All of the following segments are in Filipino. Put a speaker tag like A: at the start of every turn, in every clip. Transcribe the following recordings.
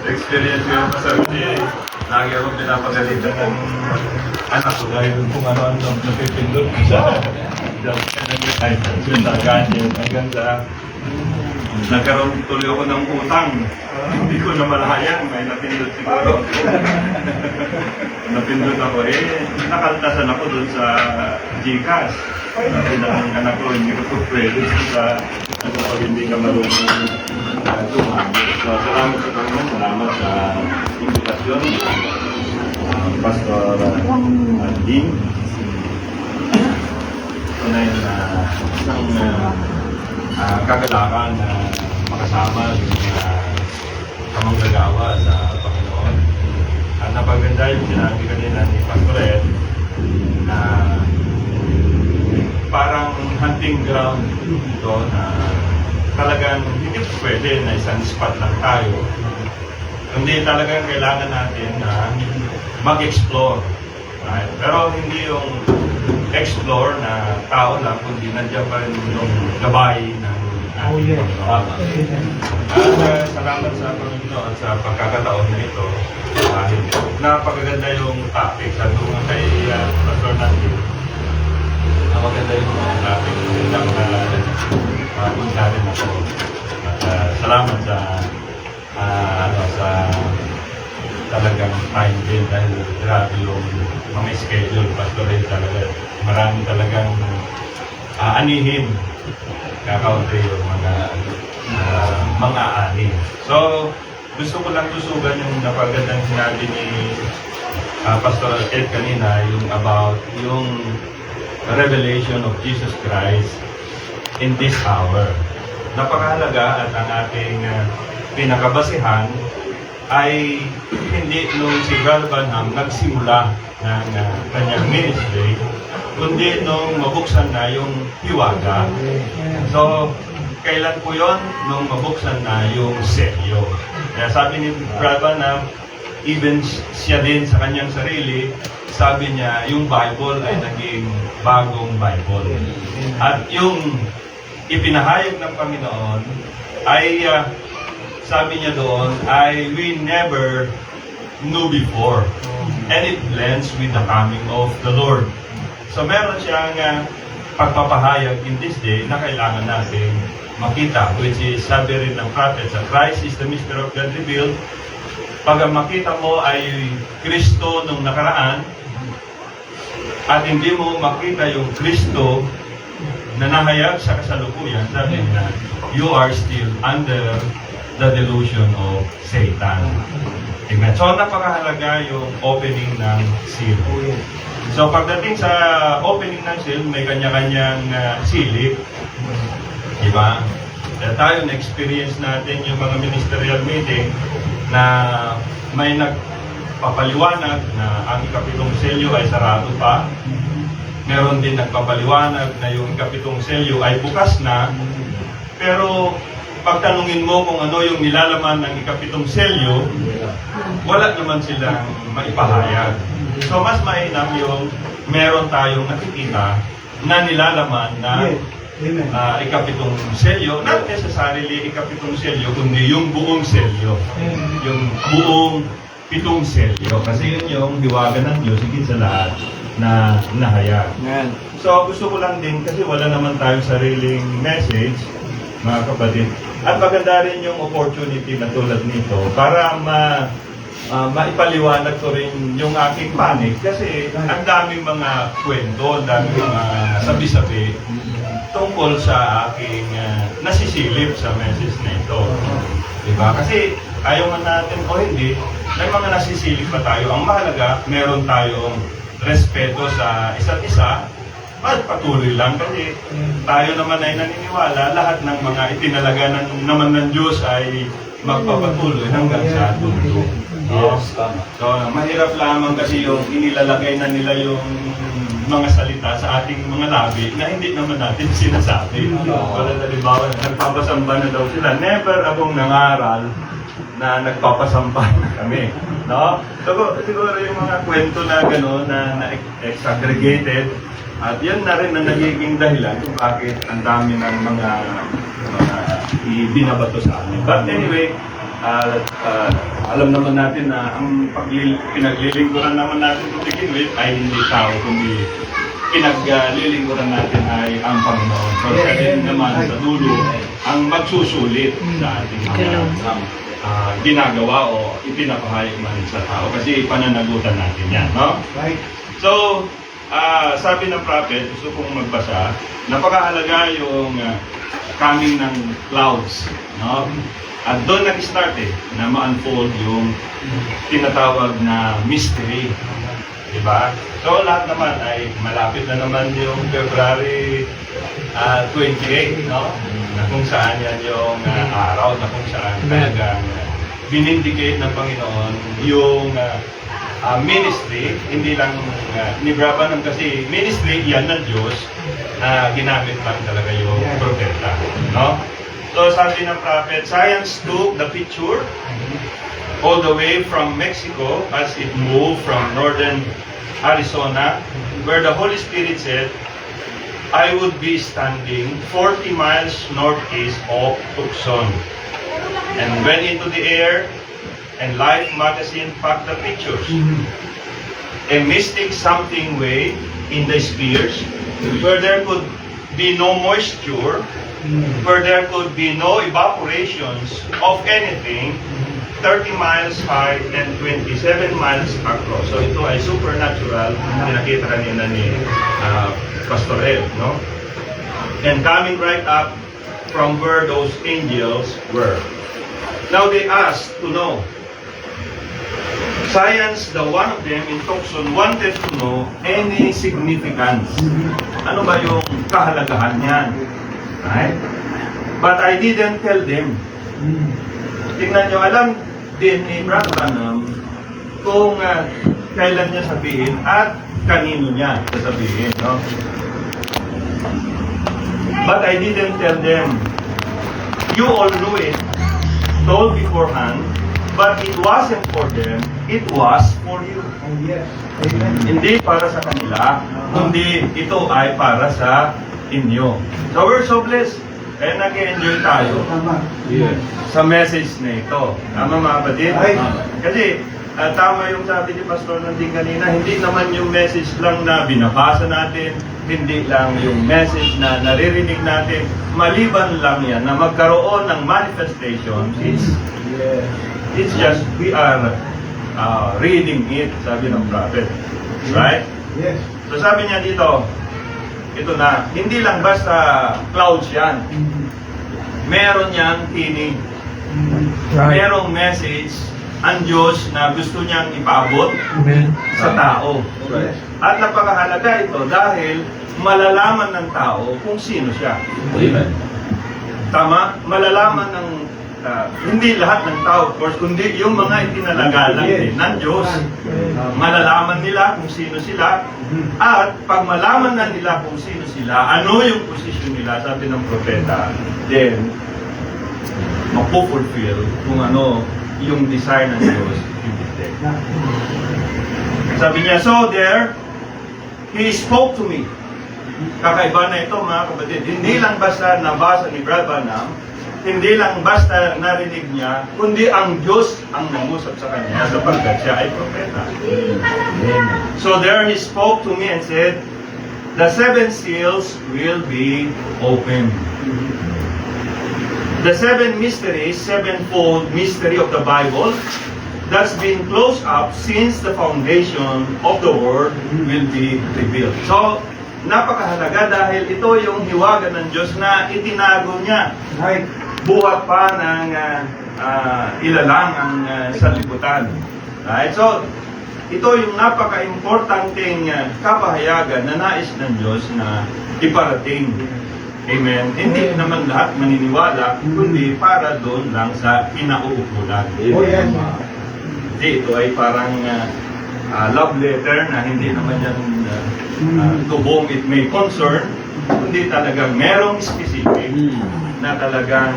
A: Experience ko yung kasabi lagi akong pinapagalitan ng anak ko dahil kung ano-ano ang napipindot ko sa hanggang sa nagkaroon tuloy ako ng utang. Hindi ko na malayan, may napindot siguro. Napindot ako nakaltasan ako dun sa GCash. Sabi ng anak ko, hindi ko pwede sa pag hindi ka marunong tumangin. So, salamat sa Panginoon, salamat sa invitasyon. Pastor Dean. Ito na yun isang kagalakan na makasama yung kamanggagawa sa Panginoon. At napaganda yung sinabi kanina ni Pastor Ed na parang hunting ground ito na talagang hindi pwede na isang spot lang tayo. Hindi talagang kailangan natin na mag-explore. Right? Pero hindi yung explore na tao lang, kundi nandiyan pa rin yung gabay ng ating Panginoon. Salamat sa Panginoon sa pagkakataon na ito. Napakaganda yung topic. Sabi ko nga kay Pastor Nancy, maganda yung topic. Punta rin ako. At salamat sa sa talagang time din dahil grabe yung mga schedule. Pastor rin talaga. Marami talagang anihin kakaunti yung mga ani. So, gusto ko lang tusugan yung napagandang sinabi ni Pastor Ed kanina, yung about yung revelation of Jesus Christ in this hour. Napakahalaga at ang ating pinakabasihan ay hindi nung si Brother Branham nagsimula ng kanyang ministry, kundi nung mabuksan na yung hiwaga. So, kailan po yon? Nung mabuksan na yung selyo. Kaya sabi ni Brother Branham, even siya din sa kanyang sarili, sabi niya, yung Bible ay naging bagong Bible. At yung ipinahayag ng Panginoon ay, sabi niya doon, ay we never knew before. And it blends with the coming of the Lord. So meron siyang pagpapahayag in this day na kailangan natin makita, which is sabi rin ng prophet, sa Christ is the mystery of God revealed. Pag ang makita mo ay Kristo nung nakaraan, at hindi mo makita yung Kristo na nahayag sa kasalukuyan, sabi niya, you are still under the delusion of Satan. Amen. So, napakahalaga yung opening ng seal. So, pagdating sa opening ng seal, may kanya-kanyang silip. Diba? Kaya tayo, na-experience natin yung mga ministerial meeting na may nagpapaliwanag na ang ikapitong selyo ay sarado pa. Meron din nagpapaliwanag na yung ikapitong selyo ay bukas na. Pero pagtanungin mo kung ano yung nilalaman ng ikapitong selyo, wala naman silang maipahayag. So mas mainam yung meron tayong nakikita na nilalaman na ikapitong selyo, not necessarily ikapitong selyo, kundi yung buong selyo. Yung buong pitong selyo. Kasi yun yung hiwaga ng Diyos, higit sa lahat na nahayag. So gusto ko lang din, kasi wala naman tayong sariling message, mga kapatid. At maganda rin yung opportunity na tulad nito para maipaliwanag ko rin yung aking panig. Kasi ang daming mga kwento, ang daming mga sabi-sabi tungkol sa aking nasisilip sa message na ito. Diba? Kasi ayaw man natin o hindi, may mga nasisilip pa tayo. Ang mahalaga, meron tayong respeto sa isa't isa. Patuloy lang kasi tayo naman ay naniniwala lahat ng mga itinalaga naman ng Diyos ay magpapatuloy hanggang sa dulo. So, mahirap lamang kasi yung inilalagay na nila yung mga salita sa ating mga labi na hindi naman natin sinasabi. Wala halimbawa, nagpapasamba na daw sila. Never akong nangaral na nagpapasamba na kami. No? Siguro yung mga kwento na gano'n na exaggregated, at yan na rin ang nagiging dahilan kung bakit ang dami ng mga ibinabato sa amin. But anyway, alam naman natin na ang pinaglilingkuran naman natin to begin with ay hindi tao, kundi pinaglilingkuran natin ay ang Panginoon. So, siya din naman sa dulo ang magsusulit sa ating mga ginagawa o ipinapahayag man sa tao. Kasi pananagutan natin yan, no?
B: Right.
A: So, sabi ng prophet, gusto kong magbasa, napakahalaga yung coming ng clouds, no? At doon nag-start na ma-unfold yung tinatawag na mystery. Diba? So, lahat naman ay malapit na naman yung February 28, no? Na kung saan yan yung araw na kung saan talagang binindicate ng Panginoon yung ministry, hindi lang ni Brabanam, kasi ministry yan ng Diyos na ginamit lang talaga yung propeta, no? So sabi ng prophet, science took the picture all the way from Mexico as it moved from northern Arizona, where the Holy Spirit said, I would be standing 40 miles northeast of Tucson, and went into the air, and Life magazine packed the pictures. A mystic something way in the spheres, where there could be no moisture, where there could be no evaporations of anything, 30 miles high and 27 miles across. So ito ay supernatural, pinakita kanina ni Pastor Ed, no? And coming right up from where those angels were. Now they asked to know. Science, the one of them in Tucson, wanted to know any significance. Ano ba yung kahalagahan niyan? Right? But I didn't tell them. Tingnan nyo, alam din ni Brother Branham kung kailan niya sabihin at kanino niya sasabihin, no? But I didn't tell them. You all knew it, told beforehand, but it wasn't for them, it was for you.
B: Oh, yes. Amen.
A: Hindi para sa kanila, kundi ito ay para sa inyo. So we're so blessed. Kaya nag-enjoy tayo
B: Tama.
A: yes, sa message na ito. Tama mga kapatid?
B: Ay.
A: Kasi tama yung sabi ni Pastor Nanding kanina, hindi naman yung message lang na binabasa natin, hindi lang yung message na naririnig natin, maliban lang yan na magkaroon ng manifestation. It's just we are reading it, sabi ng prophet. Right?
B: Yes.
A: So sabi niya dito, ito na, hindi lang basta clouds yan. Meron niyang tinig. Merong message ang Diyos na gusto niyang ipaabot sa tao.
B: Yes.
A: At napakahalaga ito dahil malalaman ng tao kung sino siya.
C: Amen.
A: Tama? Malalaman ng hindi lahat ng tao, of course, kundi yung mga itinalagalan din ng Diyos. Malalaman nila kung sino sila. At pag malaman na nila kung sino sila, ano yung posisyon nila, sabi ng propeta, then mapufulfill kung ano yung desire ng Diyos. Sabi niya, so there, He spoke to me. Kakaiba na ito mga kapatid. Hindi lang basta nabasa ni Brother Branham, hindi lang basta narinig niya, kundi ang Diyos ang nangusap sa kanya sapagkat siya ay propeta. So there He spoke to me and said, the 7 seals will be opened. The 7 mysteries, 7-fold mystery of the Bible, that's been closed up since the foundation of the world will be revealed. So, napakahalaga dahil ito yung hiwaga ng Diyos na itinago niya.
B: Right.
A: Buhat pa ng ilalang ang sanlibutan. Right? So, ito yung napaka-importanting kapahayagan na nais ng Diyos na iparating. Amen. Hindi naman lahat maniniwala, kundi para doon lang sa pinauukulan.
B: Oh, yes.
A: Hindi, ito ay parang love letter na hindi naman yan to whom it may concern, kundi talagang merong specific na talagang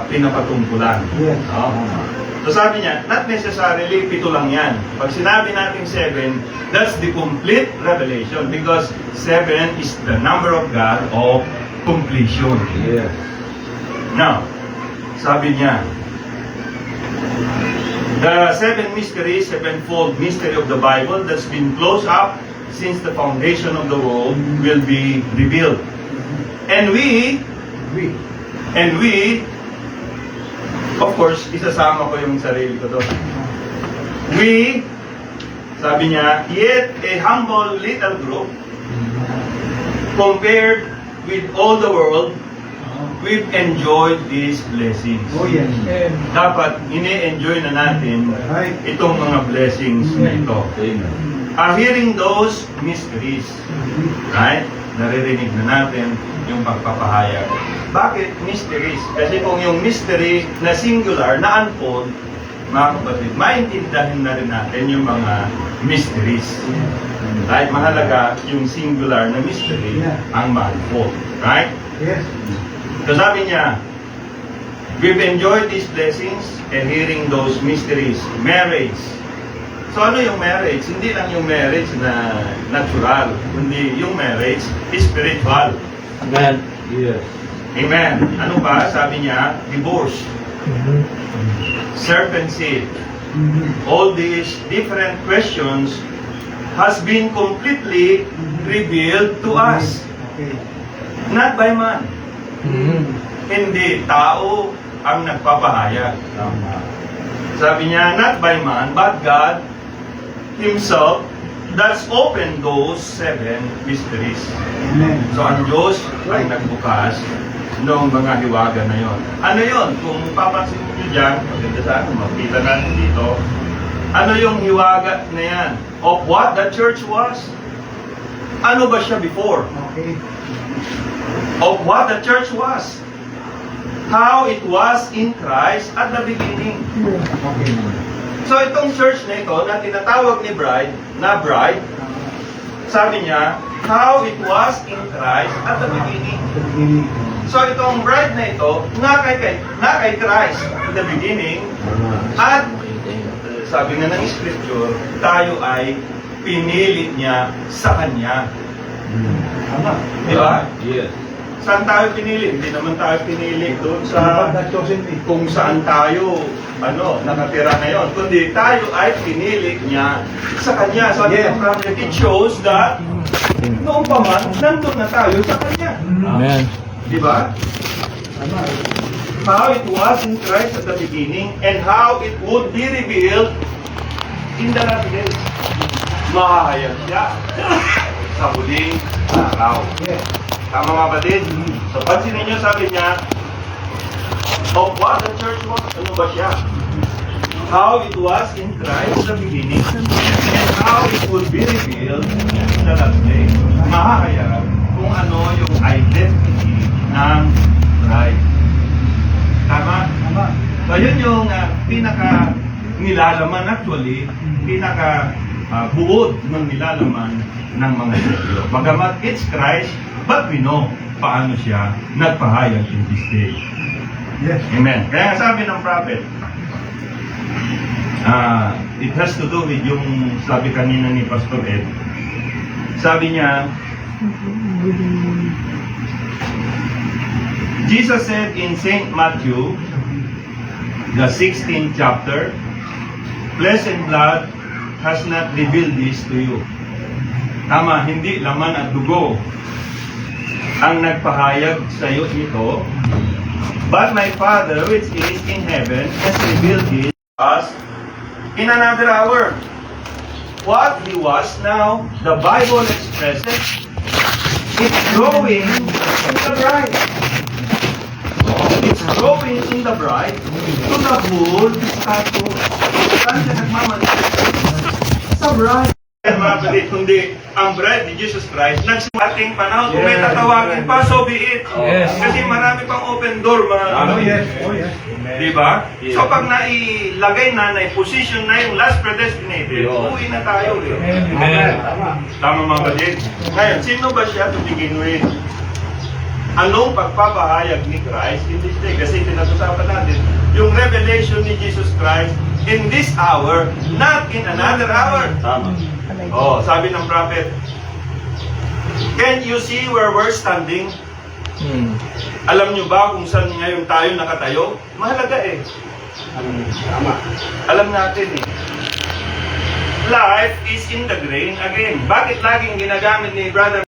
A: pinapatungkulan.
B: Yes.
A: No? So sabi niya, not necessarily 7 lang yan. Pag sinabi natin 7, that's the complete revelation because 7 is the number of God of completion.
C: Yes.
A: Now, sabi niya, The seven mysteries, sevenfold mystery of the Bible that's been closed up since the foundation of the world will be revealed. And we, of course, isasama ko yung sarili ko doon. We, sabi niya, yet a humble little group, compared with all the world, we've enjoyed these blessings.
B: Oh yes.
A: Dapat ini-enjoy na natin itong mga blessings na ito. Hearing those mysteries, right? Naririnig na natin yung pagpapahayag. Bakit mysteries? Kasi kung yung mystery na singular, na unfold, mga kapatid, maintindihan na rin natin yung mga mysteries. Right? Mahalaga yung singular na mystery ang ma-unfold. Right?
B: Yes.
A: So sabi niya, we've enjoyed these blessings and hearing those mysteries. Marriage. So ano yung marriage? Hindi lang yung marriage na natural, kundi yung marriage is spiritual.
C: Amen. Yes.
A: Amen. Ano pa? Sabi niya, divorce. Serpent seed. All these different questions has been completely revealed to us.
B: Okay.
A: Not by man. Hindi tao ang nagpapahayag. Sabi niya, not by man, but God Himself that's opened those seven mysteries.
B: Amen.
A: So ang Diyos ay nagbukas noong mga hiwaga na yon. Ano yon? Kung papansin niyo dyan, maganda sana, makita natin dito, ano yung hiwaga na yan? Of what the church was? Ano ba siya before?
B: Okay.
A: Of what the church was. How it was in Christ at the beginning.
B: Okay.
A: So itong church na ito na tinatawag ni bride, sabi niya, how it was in Christ at the beginning. So itong bride na ito, na kay Christ at the beginning, at sabi nga ng Scripture, tayo ay pinili niya sa Kanya.
B: Tama.
A: Di ba?
C: Yes.
A: Saan tayo pinili? Hindi naman tayo pinili doon sa kung saan tayo nakatira ngayon. Kundi tayo ay pinili niya sa Kanya. So it shows that noong pa man, nandun na tayo sa Kanya.
C: Amen.
A: Di ba?
B: Tama.
A: How it was in Christ at the beginning and how it would be revealed in the last days. Mahahayag siya sa huling araw.
B: Yes.
A: Tama mga kapatid? So pansinin niyo, sabi niya, of what the church was, ano ba siya? How it was in Christ at the beginning and how it would be revealed in the last day. Mahahayag kung ano yung identity ng bride. Tama?
B: Tama.
A: So yun yung pinaka nilalaman actually, pinaka buod ng nilalaman ng mga Hudyo. Bagamat it's Christ, but we know paano siya nagpahayag in this day.
B: Yes.
A: Amen. Kaya sabi ng prophet, it has to do with yung sabi kanina ni Pastor Ed. Sabi niya, Jesus said in St. Matthew, the 16th chapter, flesh and blood has not revealed this to you. Tama, hindi laman at dugo ang nagpahayag sa iyo nito, but my Father which is in heaven has revealed it to us in another hour. What He was now, the Bible expresses, it's growing in the bride. It's growing in the bride to the full stature. Saan siya nagmamanifest? Sa bride. Mga kapatid, kundi ang bride ni Jesus Christ, nagsimating panahon, kung may tatawagin pa, so be it.
C: Yes.
A: Kasi marami pang open door, mga
B: Oh
A: kapatid.
B: yes. Oh yes.
A: Diba? So pag nailagay na, position na yung last predestinated, uwi na tayo.
C: Amen.
B: Tama.
A: Tama mga kapatid. Ngayon, sino ba siya to begin with? Anong pagpapahayag ni Christ in this day? Kasi pinag-usapan natin, yung revelation ni Jesus Christ in this hour, not in another hour.
C: Tama.
A: Oh, sabi ng prophet, can you see where we're standing? Alam nyo ba kung saan ngayon tayo nakatayo? Mahalaga eh.
C: Tama.
A: Alam natin eh. Life is in the grain again. Bakit laging ginagamit ni Brother